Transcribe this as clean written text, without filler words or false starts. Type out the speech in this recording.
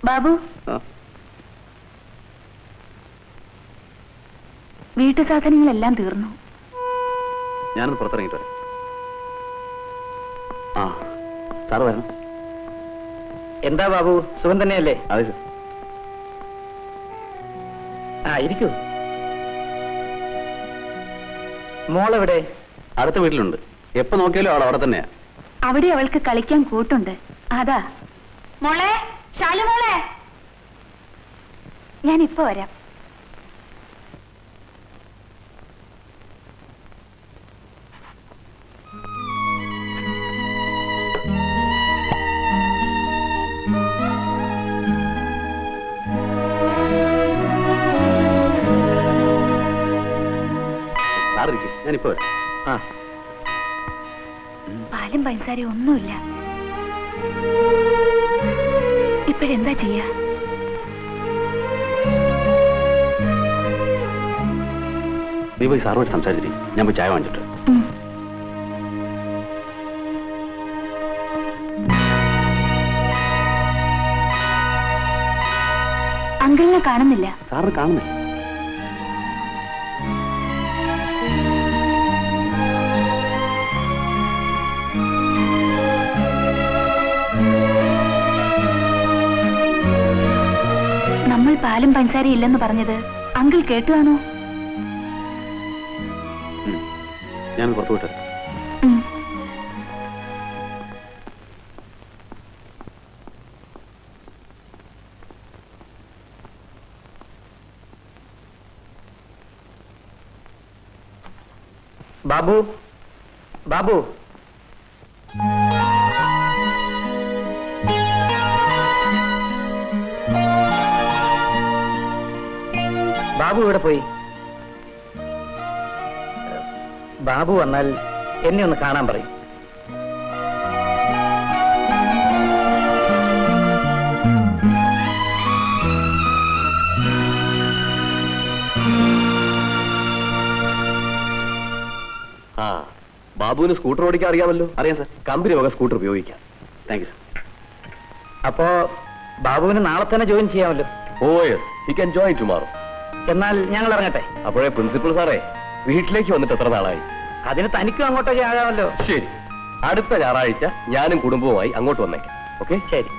ബാബു, വീട്ടു സാധനങ്ങളെല്ലാം തീർന്നു. ഞാനൊന്ന് പുറത്തിറങ്ങിട്ട് വരാം. ആ, സാറ് വരണം. എന്താ ബാബു, സുഖം തന്നെയല്ലേ? അതെ സാർ. ഇരിക്കൂ. മോളെവിടെ? അടുത്ത വീട്ടിലുണ്ട്. എപ്പോ നോക്കിയാലും അവൾ അവിടെ തന്നെയാ. അവിടെ അവൾക്ക് കളിക്കാൻ കൂട്ടുണ്ട്. അതാ. മോളെ, ശാലു മോളെ, ഞാൻ ഇപ്പൊ വരാം. സാറിരിക്കും, ഞാനിപ്പോ വരാം. പാലും പഞ്ചസാരയും ഒന്നുമില്ല. ഇപ്പോഴെന്താ ചെയ്യാ? നീ പോയി സാറുമായിട്ട് സംസാരിച്ചിട്ട് ഞാൻ പോയി ചായ വാങ്ങിച്ചിട്ട്. അങ്കിളിനെ കാണുന്നില്ല. സാറിന് കാണുന്നില്ല. നമ്മൾ പാലും പഞ്ചസാര ഇല്ലെന്ന് പറഞ്ഞത് അങ്കിൾ കേട്ടുവാണോ? ഞാൻ പുറത്തു വിട്ടു. ബാബു, ബാബു, ബാബു ഇവിടെ പോയി. ബാബു വന്നാൽ എന്നെ ഒന്ന് കാണാൻ പറയും. ബാബുവിന് സ്കൂട്ടർ ഓടിക്കാൻ അറിയാമല്ലോ? അറിയാം സാർ. കമ്പനി വക സ്കൂട്ടർ ഉപയോഗിക്കാം. Thank you sir. അപ്പോ ബാബുവിന് നാളെ തന്നെ ജോയിൻ ചെയ്യാമല്ലോ? Oh yes, he can join tomorrow. എന്നാൽ ഞങ്ങൾ ഇറങ്ങട്ടെ. അപ്പോഴേ പ്രിൻസിപ്പൽ സാറേ വീട്ടിലേക്ക് വന്നിട്ട് എത്ര നാളായി? അതിന് തനിക്കും അങ്ങോട്ടേക്ക് ആകാമല്ലോ. ശരി, അടുത്ത ഞായറാഴ്ച ഞാനും കുടുംബവുമായി അങ്ങോട്ട് വന്നേക്കാം. ഓക്കെ, ശരി.